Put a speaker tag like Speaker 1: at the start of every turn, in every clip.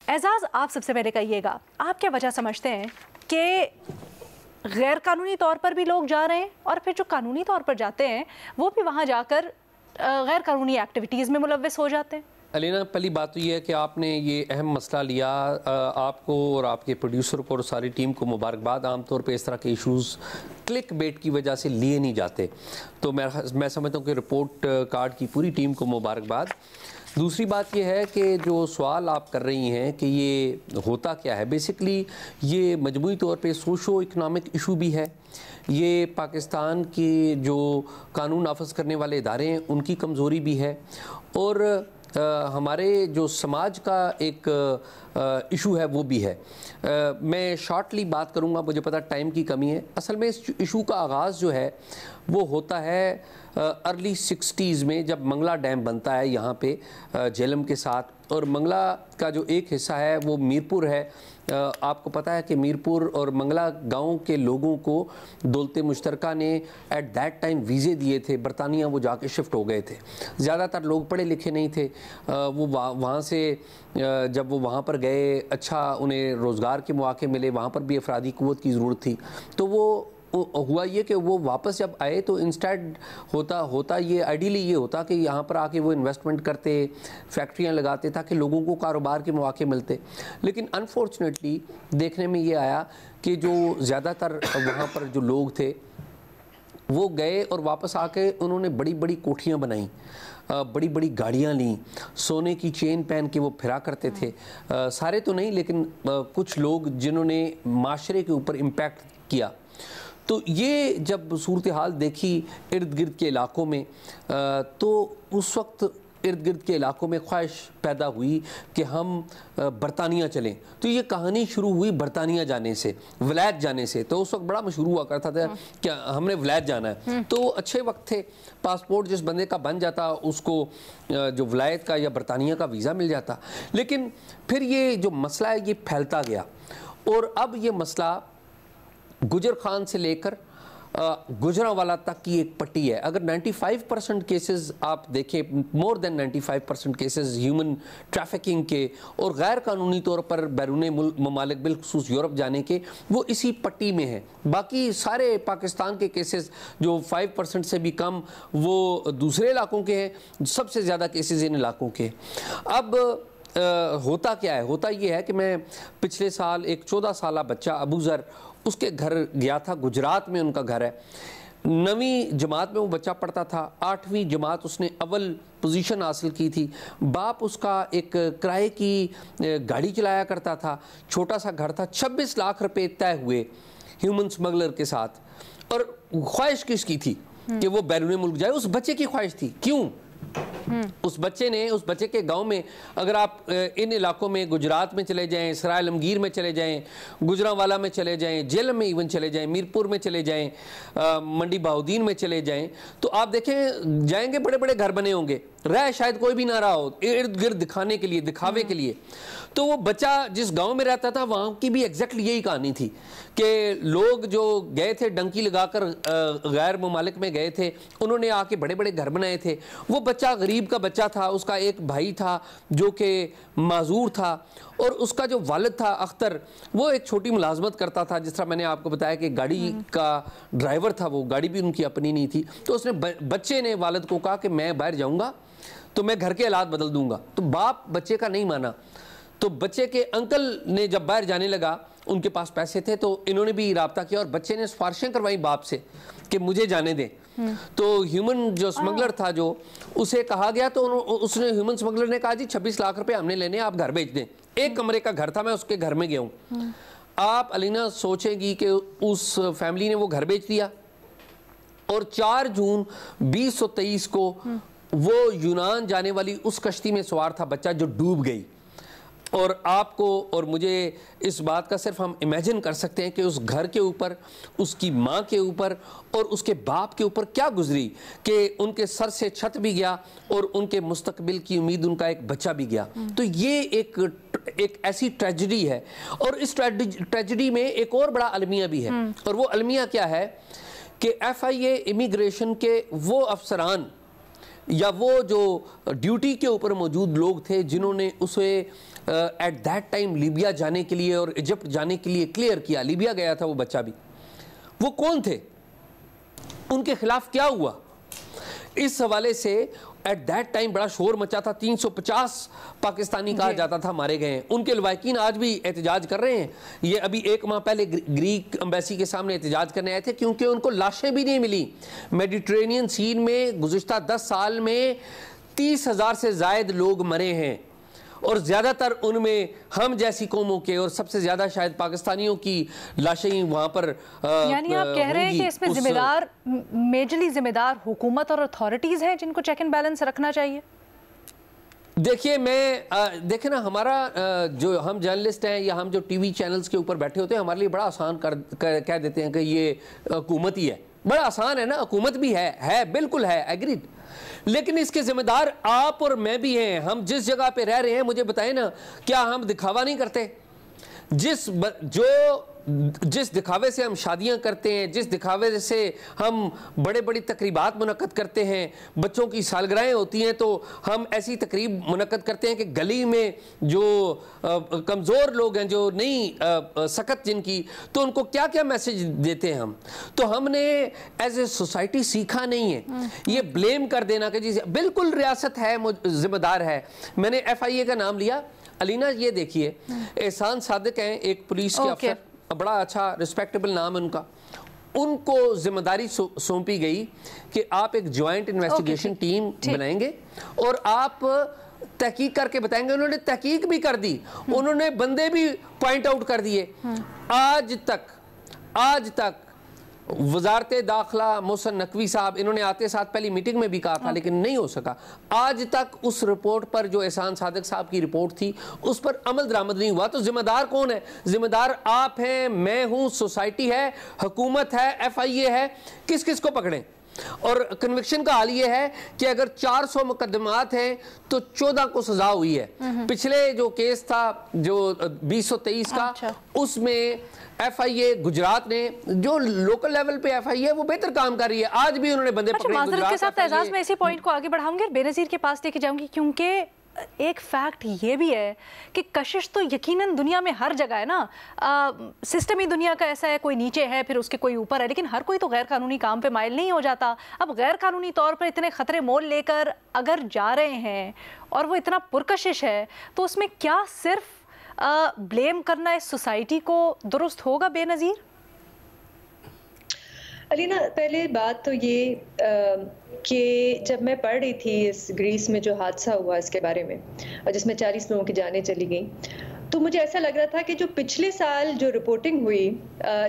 Speaker 1: एजाज, आप सबसे पहले कहिएगा, आप क्या वजह समझते हैं कि गैर कानूनी तौर पर भी लोग जा रहे हैं और फिर जो कानूनी तौर पर जाते हैं वो भी वहाँ जाकर गैर कानूनी एक्टिविटीज़ में मुलव्वस हो जाते हैं?
Speaker 2: अलीना, पहली बात तो ये है कि आपने ये अहम मसला लिया। आपको और आपके प्रोड्यूसर को और सारी टीम को मुबारकबाद। आमतौर पे इस तरह के इश्यूज़ क्लिक बेट की वजह से लिए नहीं जाते, तो मैं समझता हूँ कि रिपोर्ट कार्ड की पूरी टीम को मुबारकबाद। दूसरी बात यह है कि जो सवाल आप कर रही हैं कि ये होता क्या है, बेसिकली ये मजमूई तौर पे सोशो इकनॉमिक इशू भी है। ये पाकिस्तान के जो कानून नाफज करने वाले इदारे हैं उनकी कमज़ोरी भी है, और हमारे जो समाज का एक इशू है वो भी है। मैं शॉर्टली बात करूँगा, मुझे पता टाइम की कमी है। असल में इस इशू का आगाज़ जो है वो होता है अर्ली 60s में, जब मंगला डैम बनता है यहाँ पे झेलम के साथ, और मंगला का जो एक हिस्सा है वो मीरपुर है। आपको पता है कि मीरपुर और मंगला गांव के लोगों को दौलत मुश्तरका ने एट दैट टाइम वीज़े दिए थे, बरतानिया वो जाके शिफ्ट हो गए थे। ज़्यादातर लोग पढ़े लिखे नहीं थे, वो वहाँ से जब वो वहाँ पर गए, अच्छा उन्हें रोज़गार के मौके मिले, वहाँ पर भी अफरादी क़ुव्वत की ज़रूरत थी। तो वो हुआ ये कि वो वापस जब आए तो इंस्टेड होता ये आइडियली ये होता कि यहाँ पर आके वो इन्वेस्टमेंट करते, फैक्ट्रियाँ लगाते, ताकि लोगों को कारोबार के मौके मिलते। लेकिन अनफॉर्चुनेटली देखने में ये आया कि जो ज़्यादातर वहाँ पर जो लोग थे वो गए और वापस आके उन्होंने बड़ी बड़ी कोठियाँ बनाई, बड़ी बड़ी गाड़ियाँ लीं, सोने की चेन पहन के वो फिरा करते थे। सारे तो नहीं, लेकिन कुछ लोग जिन्होंने माशरे के ऊपर इम्पैक्ट किया। तो ये जब सूरत हाल देखी इर्द गिर्द के इलाकों में, तो उस वक्त इर्द गिर्द के इलाकों में ख्वाहिश पैदा हुई कि हम बरतानिया चलें। तो ये कहानी शुरू हुई बरतानिया जाने से, वलायत जाने से। तो उस वक्त बड़ा मशहूर हुआ करता था कि हमने वलायत जाना है। तो अच्छे वक्त थे, पासपोर्ट जिस बंदे का बन जाता उसको जो वलायत का या बरतानिया का वीज़ा मिल जाता। लेकिन फिर ये जो मसला है ये फैलता गया, और अब ये मसला गुजर खान से लेकर गुजरांवाला तक की एक पट्टी है। अगर 95% केसेस आप देखें, more than 95% cases human trafficking के और गैर कानूनी तौर पर बैरून ममालिक बिलखुसूस यूरोप जाने के, वो इसी पट्टी में है। बाकी सारे पाकिस्तान के केसेस जो 5% से भी कम वो दूसरे इलाकों के हैं, सबसे ज़्यादा केसेस इन इलाकों के। अब होता क्या है, होता ये है कि मैं पिछले साल एक 14 साला बच्चा अबू ज़र, उसके घर गया था, गुजरात में उनका घर है। 9वीं जमात में वो बच्चा पढ़ता था, 8वीं जमात उसने अव्वल पोजीशन हासिल की थी। बाप उसका एक किराए की गाड़ी चलाया करता था, छोटा सा घर था। 26 लाख रुपए तय हुए ह्यूमन स्मगलर के साथ, और ख्वाहिश किसकी थी कि वो बैरून मुल्क जाए? उस बच्चे की ख्वाहिश थी। क्यों? उस बच्चे के गांव में, अगर आप इन इलाकों में गुजरात में चले जाएं, सराय आलमगीर में चले जाएं, गुजरांवाला में चले जाएं, झेलम में इवन चले जाएं, मीरपुर में चले जाएं, मंडी बहाउद्दीन में चले जाएं, तो आप देखें जाएंगे बड़े बड़े घर बने होंगे, रह शायद कोई भी ना रहा हो, इर्द गिर्द दिखाने के लिए, दिखावे के लिए। तो वो बच्चा जिस गांव में रहता था वहाँ की भी एग्जैक्टली यही कहानी थी कि लोग जो गए थे डंकी लगाकर गैर ममालिक में गए थे, उन्होंने आके बड़े बड़े घर बनाए थे। वो बच्चा गरीब का बच्चा था, उसका एक भाई था जो कि माजूर था, और उसका जो वालिद था अख्तर, वो एक छोटी मुलाजमत करता था। जिस तरह मैंने आपको बताया कि गाड़ी का ड्राइवर था, वो गाड़ी भी उनकी अपनी नहीं थी। तो उसने बच्चे ने वालिद को कहा कि मैं बाहर जाऊँगा तो मैं घर के हालात बदल दूंगा। तो बाप बच्चे का नहीं माना। तो बच्चे के अंकल ने जब बाहर जाने लगा, उनके पास पैसे थे, तो इन्होंने भी राब्ता किया और बच्चे ने सिफारिशें करवाई बाप से कि मुझे जाने दें। तो ह्यूमन जो स्मगलर था, जो उसे कहा गया, तो उसने ह्यूमन स्मगलर ने कहा जी 26 लाख रुपए हमने लेने, आप घर भेज दें। एक कमरे का घर था, मैं उसके घर में गया हूँ। आप अलीना सोचेंगी कि उस फैमिली ने वो घर बेच दिया, और 4 जून 2023 को वो यूनान जाने वाली उस कश्ती में सवार था बच्चा जो डूब गई। और आपको और मुझे इस बात का सिर्फ हम इमेजिन कर सकते हैं कि उस घर के ऊपर, उसकी माँ के ऊपर और उसके बाप के ऊपर क्या गुजरी, कि उनके सर से छत भी गया और उनके मुस्तकबिल की उम्मीद, उनका एक बच्चा भी गया। तो ये एक ऐसी ट्रेजेडी है, और इस ट्रेजेडी में एक और बड़ा अलमिया भी है। और वो अलमिया क्या है कि FIA इमिग्रेशन के वो अफसरान या वो जो ड्यूटी के ऊपर मौजूद लोग थे जिन्होंने उसे एट दैट टाइम लीबिया जाने के लिए और इजिप्ट जाने के लिए क्लियर किया, लीबिया गया था वो बच्चा भी, वो कौन थे, उनके खिलाफ क्या हुआ, इस हवाले से एट दैट टाइम बड़ा शोर मचा था। 350 पाकिस्तानी कहा जाता था मारे गए हैं। उनके लवाकिन आज भी एहतजाज कर रहे हैं। ये अभी 1 माह पहले ग्रीक एम्बेसी के सामने एहतजाज करने आए थे क्योंकि उनको लाशें भी नहीं मिली। मेडिटेरेनियन सीन में गुज़िश्ता 10 साल में 30,000 से ज़ायद लोग मरे हैं और ज़्यादातर उनमें हम जैसी कौमों के और सबसे ज़्यादा शायद पाकिस्तानियों की लाशें वहाँ पर
Speaker 1: यानी आप कह रहे हैं कि इसमें जिम्मेदार, मेजरली जिम्मेदार हुकूमत और अथॉरिटीज़ हैं जिनको चेक एंड बैलेंस रखना चाहिए।
Speaker 2: देखिए देखें ना, हमारा जो हम जर्नलिस्ट हैं या हम जो टीवी चैनल्स के ऊपर बैठे होते हैं, हमारे लिए बड़ा आसान कह देते हैं कि ये हुकूमत ही है। बड़ा आसान है ना, हुकूमत भी है बिल्कुल है, एग्रीड, लेकिन इसके जिम्मेदार आप और मैं भी हैं। हम जिस जगह पे रह रहे हैं, मुझे बताएं ना, क्या हम दिखावा नहीं करते? जिस दिखावे से हम शादियां करते हैं, जिस दिखावे से हम बड़े बड़ी तकरीबात मुनक्कद करते हैं, बच्चों की सालगिरहें होती हैं तो हम ऐसी तकरीब मुनक्कद करते हैं कि गली में जो कमज़ोर लोग हैं, जो नहीं सकत जिनकी, तो उनको क्या क्या मैसेज देते हैं हम। तो हमने एज ए सोसाइटी सीखा नहीं है। ये ब्लेम कर देना कि जी बिल्कुल रियासत है जिम्मेदार है। मैंने FIA का नाम लिया। अलीना ये देखिए, एहसान सादिक हैं, एक पुलिस के अफसर, बड़ा अच्छा रिस्पेक्टेबल नाम है उनका। उनको जिम्मेदारी सौंपी गई कि आप एक ज्वाइंट इन्वेस्टिगेशन टीम बनाएंगे और आप तहकीक करके बताएंगे। उन्होंने तहकीक भी कर दी, उन्होंने बंदे भी पॉइंट आउट कर दिए। आज तक वजारत दाखिला मोहसिन नकवी साहब, इन्होंने आते साथ पहली मीटिंग में भी कहा था लेकिन नहीं हो सका। आज तक उस रिपोर्ट पर, जो एहसान सादिक साहब की रिपोर्ट थी, उस पर अमल दरामद नहीं हुआ। तो जिम्मेदार कौन है? जिम्मेदार आप हैं, मैं हूं, सोसाइटी है, हुकूमत है, FIA है। किस किस को पकड़ें? और कन्विक्शन का हाल ये है कि अगर 400 मुकदमात हैं तो 14 को सजा हुई है। पिछले जो केस था जो 2023 का, उसमें FIA गुजरात ने, जो लोकल लेवल पे FIA है वो बेहतर काम कर रही है। आज भी उन्होंने बंदे पकड़े।
Speaker 1: माजरत के साथ एजाज में इसी पॉइंट को आगे बढ़ाऊंगी, बेनज़ीर के पास लेके जाऊंगी, क्योंकि एक फैक्ट ये भी है कि कशिश तो यकीनन दुनिया में हर जगह है ना। सिस्टम ही दुनिया का ऐसा है, कोई नीचे है फिर उसके कोई ऊपर है, लेकिन हर कोई तो गैर कानूनी काम पे माइल नहीं हो जाता। अब गैर कानूनी तौर पर इतने खतरे मोल लेकर अगर जा रहे हैं और वो इतना पुरकशिश है, तो उसमें क्या सिर्फ ब्लेम करना इस सोसाइटी को दुरुस्त होगा बेनज़ीर?
Speaker 3: अलीना, पहले बात तो ये कि जब मैं पढ़ रही थी इस ग्रीस में जो हादसा हुआ इसके बारे में, और जिसमें 40 लोगों की जानें चली गई, तो मुझे ऐसा लग रहा था कि जो पिछले साल जो रिपोर्टिंग हुई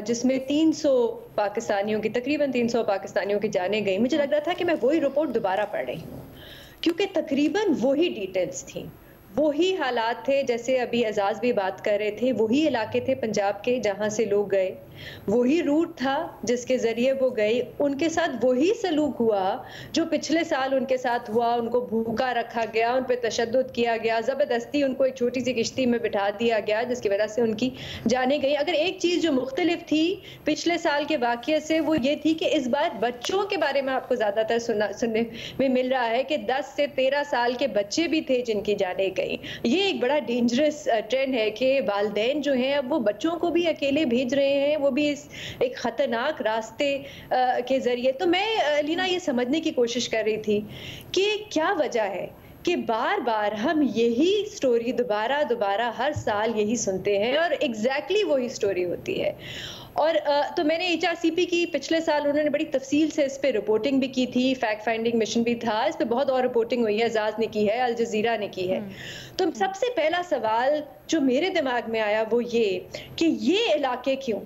Speaker 3: जिसमें 300 पाकिस्तानियों की, तकरीबन 300 पाकिस्तानियों की जानें गई, मुझे लग रहा था कि मैं वही रिपोर्ट दोबारा पढ़ रही हूँ, क्योंकि तकरीबन वही डिटेल्स थी, वही हालात थे जैसे अभी एजाज भी बात कर रहे थे। वही इलाके थे पंजाब के जहां से लोग गए, वही रूट था जिसके जरिए वो गए, उनके साथ वही सलूक हुआ जो पिछले साल उनके साथ हुआ। उनको भूखा रखा गया, उन पर तशद्दुद किया गया, ज़बरदस्ती उनको एक छोटी सी किश्ती में बिठा दिया गया, जिसकी वजह से उनकी जाने गई। अगर एक चीज़ जो मुख्तलिफ थी पिछले साल के वाक़ये से, वो ये थी कि इस बार बच्चों के बारे में आपको ज़्यादातर सुनने में मिल रहा है कि 10 से 13 साल के बच्चे भी थे जिनकी जाने गई। ये एक बड़ा डेंजरस ट्रेंड है कि वालिदैन जो हैं अब वो बच्चों को भी अकेले भेज रहे हैं, वो भी इस एक खतरनाक रास्ते के जरिए। तो मैं लीना ये समझने की कोशिश कर रही थी कि क्या वजह है कि बार बार हम यही स्टोरी दोबारा हर साल यही सुनते हैं और एग्जैक्टली वही स्टोरी होती है। और तो मैंने HRCP की पिछले साल उन्होंने बड़ी तफसील से इस पे रिपोर्टिंग भी की थी, फैक्ट फाइंडिंग मिशन भी था, इस पे बहुत और रिपोर्टिंग हुई है, एजाज ने की है, अल जजीरा ने की है। तो सबसे पहला सवाल जो मेरे दिमाग में आया वो ये कि ये इलाके क्यों,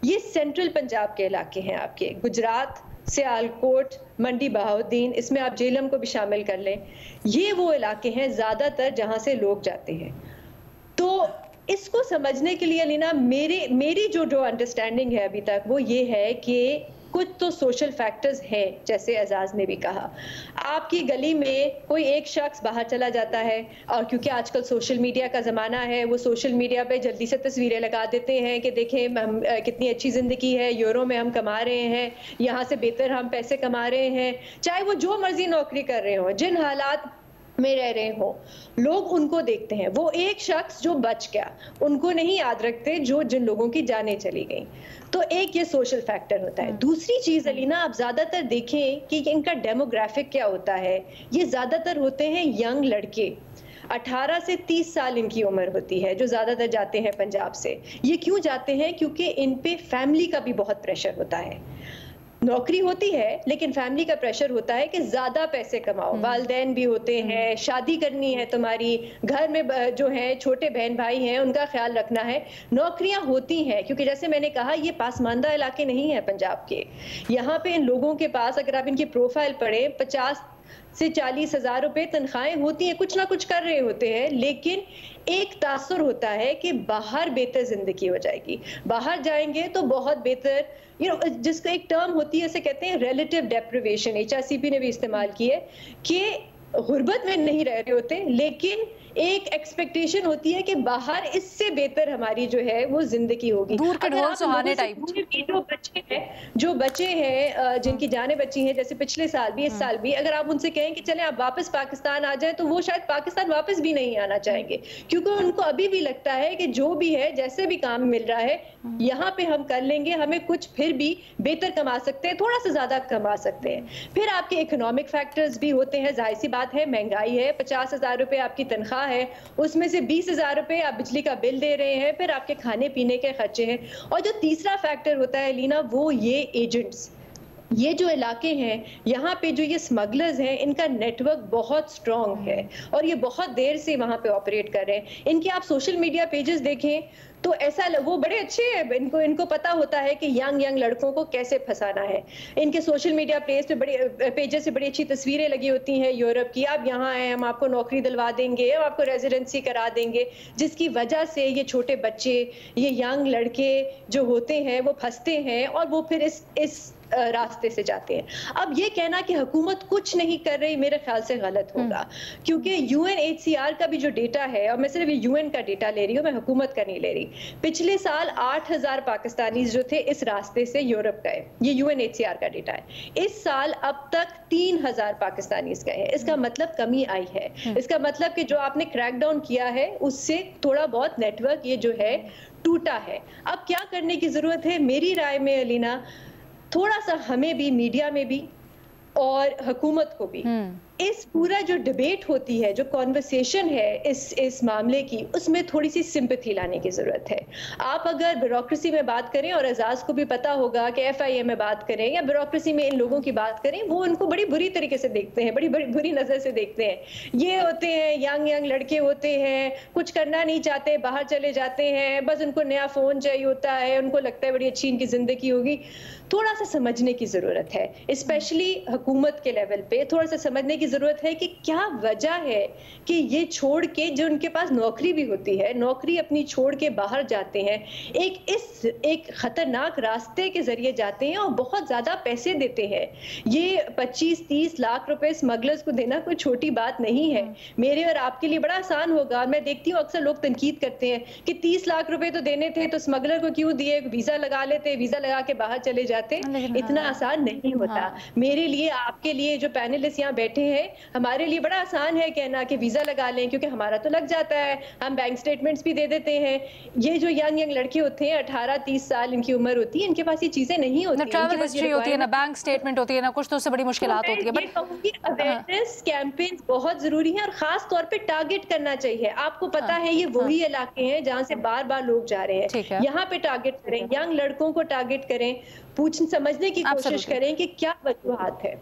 Speaker 3: ये सेंट्रल पंजाब के इलाके हैं आपके, गुजरात, सियालकोट, मंडी बहाउद्दीन, इसमें आप जेलम को भी शामिल कर लें, ये वो इलाके हैं ज़्यादातर जहाँ से लोग जाते हैं। तो इसको समझने के लिए अलीना मेरी जो अंडरस्टैंडिंग है अभी तक वो ये है कि कुछ तो सोशल फैक्टर्स हैं, जैसे एजाज ने भी कहा। आपकी गली में कोई एक शख्स बाहर चला जाता है और क्योंकि आजकल सोशल मीडिया का ज़माना है, वो सोशल मीडिया पे जल्दी से तस्वीरें लगा देते हैं कि देखें हम कितनी अच्छी ज़िंदगी है, यूरो में हम कमा रहे हैं, यहाँ से बेहतर हम पैसे कमा रहे हैं, चाहे वो जो मर्जी नौकरी कर रहे हो, जिन हालात में रह रहे हो, लोग उनको देखते हैं, वो एक शख्स जो बच गया उनको नहीं याद रखते जो जिन लोगों की जानें चली गई। तो एक ये सोशल फैक्टर होता है। दूसरी चीज अलीना, आप ज्यादातर देखें कि इनका डेमोग्राफिक क्या होता है, ये ज्यादातर होते हैं यंग लड़के, 18 से 30 साल इनकी उम्र होती है, जो ज्यादातर जाते हैं पंजाब से। ये क्यों जाते हैं? क्योंकि इन पे फैमिली का भी बहुत प्रेशर होता है। नौकरी होती है लेकिन फैमिली का प्रेशर होता है कि ज्यादा पैसे कमाओ, वालिदैन भी होते हैं, शादी करनी है तुम्हारी, घर में जो है छोटे बहन भाई हैं उनका ख्याल रखना है, नौकरियां होती हैं। क्योंकि जैसे मैंने कहा, ये पासमानदा इलाके नहीं है पंजाब के। यहाँ पे इन लोगों के पास, अगर आप इनकी प्रोफाइल पढ़े, 50 से 40 हजार रुपए तनख्वाहें होती हैं, कुछ ना कुछ कर रहे होते हैं, लेकिन एक तासुर होता है कि बाहर बेहतर जिंदगी हो जाएगी, बाहर जाएंगे तो बहुत बेहतर, जिसका एक टर्म होती है, इसे कहते हैं रिलेटिव डेप्रिवेशन, HRCP ने भी इस्तेमाल की है, कि गुर्बत में नहीं रह रहे होते, लेकिन एक एक्सपेक्टेशन होती है कि बाहर इससे बेहतर हमारी जो है वो जिंदगी होगी।
Speaker 1: दूर के ढोल सुहाने टाइप।
Speaker 3: जो बच्चे हैं जिनकी जानें बची हैं, जैसे पिछले साल भी, इस साल भी, अगर आप उनसे कहें कि चले आप वापस पाकिस्तान आ जाए, तो वो शायद पाकिस्तान वापस भी नहीं आना चाहेंगे, क्योंकि उनको अभी भी लगता है कि जो भी है, जैसे भी काम मिल रहा है यहाँ पे हम कर लेंगे, हमें कुछ फिर भी बेहतर कमा सकते हैं, थोड़ा सा ज्यादा कमा सकते हैं। फिर आपके इकोनॉमिक फैक्टर्स भी होते हैं, जाहिर सी बात है, महंगाई है, 50,000 रुपए आपकी तनख्वाह है, उसमें से 20,000 रुपए आप बिजली का बिल दे रहे हैं, फिर आपके खाने पीने के खर्चे हैं। और जो तीसरा फैक्टर होता है लीना, वो ये एजेंट्स, ये जो इलाके हैं यहाँ पे जो ये स्मगलर्स हैं, इनका नेटवर्क बहुत स्ट्रॉन्ग है और ये बहुत देर से वहाँ पे ऑपरेट कर रहे हैं। इनके आप सोशल मीडिया पेजेस देखें तो ऐसा वो बड़े अच्छे हैं, इनको पता होता है कि यंग लड़कों को कैसे फंसाना है। इनके सोशल मीडिया पेजेस से बड़ी अच्छी तस्वीरें लगी होती हैं यूरोप की, आप यहाँ आए, हम आपको नौकरी दिलवा देंगे, हम आपको रेजिडेंसी करा देंगे, जिसकी वजह से ये छोटे बच्चे, ये यंग लड़के जो होते हैं वो फंसते हैं और वो फिर इस रास्ते से जाते हैं। अब ये कहना कि हुकूमत कुछ नहीं कर रही, मेरे ख्याल से गलत होगा, क्योंकि UNHCR का भी जो डेटा है, और मैं सिर्फ UN का डेटा ले रही हूँ, मैं हुकूमत का नहीं ले रही, पिछले साल 8,000 पाकिस्तानी जो थे इस रास्ते से यूरोप गए, ये UNHCR का डेटा है। इस साल अब तक 3,000 पाकिस्तानी गए हैं। इसका मतलब कमी आई है, इसका मतलब कि जो आपने क्रैकडाउन किया है उससे थोड़ा बहुत नेटवर्क ये जो है टूटा है। अब क्या करने की जरूरत है मेरी राय में अलीना, थोड़ा सा हमें भी, मीडिया में भी और हुकूमत को भी, इस पूरा जो डिबेट होती है, जो कॉन्वर्सेशन है इस मामले की, उसमें थोड़ी सी सिंपैथी लाने की जरूरत है। आप अगर ब्यूरोक्रेसी में बात करें, और एजाज को भी पता होगा कि FIA में बात करें या ब्यूरोक्रेसी में इन लोगों की बात करें, वो उनको बड़ी बुरी तरीके से देखते हैं, बड़ी बुरी नजर से देखते हैं। ये होते हैं यंग लड़के होते हैं, कुछ करना नहीं चाहते, बाहर चले जाते हैं, बस उनको नया फोन चाहिए होता है, उनको लगता है बड़ी अच्छी इनकी जिंदगी होगी। थोड़ा सा समझने की जरूरत है, स्पेशली हुकूमत के लेवल पे थोड़ा सा समझने की जरूरत है कि क्या वजह है कि ये छोड़ के, जो उनके पास नौकरी भी होती है, नौकरी अपनी छोड़ के बाहर जाते हैं, एक खतरनाक रास्ते के जरिए जाते हैं और बहुत ज्यादा पैसे देते हैं। ये 25-30 लाख रुपए स्मगलर्स को देना कोई छोटी बात नहीं है। मेरे और आपके लिए बड़ा आसान होगा, मैं देखती हूँ अक्सर लोग तनकीद करते हैं कि 30 लाख रुपए तो देने थे तो स्मगलर को क्यों दिए, वीजा लगा लेते, वीजा लगा के बाहर चले जाते। इतना आसान नहीं होता। मेरे लिए, आपके लिए, जो पैनलिस्ट यहाँ बैठे हैं, हमारे लिए बड़ा आसान है कहना कि वीजा लगा लें, क्योंकि हमारा तो लग जाता है, हम बैंक स्टेटमेंट्स भी दे देते हैं। ये जो यंग लड़के होते हैं, 18-30 साल इनकी उम्र होती है, इनके पास ये चीजें नहीं होती,
Speaker 1: ना ट्रैवल हिस्ट्री होती है, ना बैंक स्टेटमेंट होती है, ना कुछ, तो उससे बड़ी मुश्किलात होती है। बट
Speaker 3: अवेयरनेस कैंपेन्स बहुत जरूरी है और खास तौर पे टारगेट करना चाहिए। आपको पता है ये वही इलाके हैं जहाँ से बार बार लोग जा रहे हैं, यहाँ पे टारगेट करें, यंग लड़कों को टारगेट करें, समझने की कोशिश करें कि क्या वजूहात है।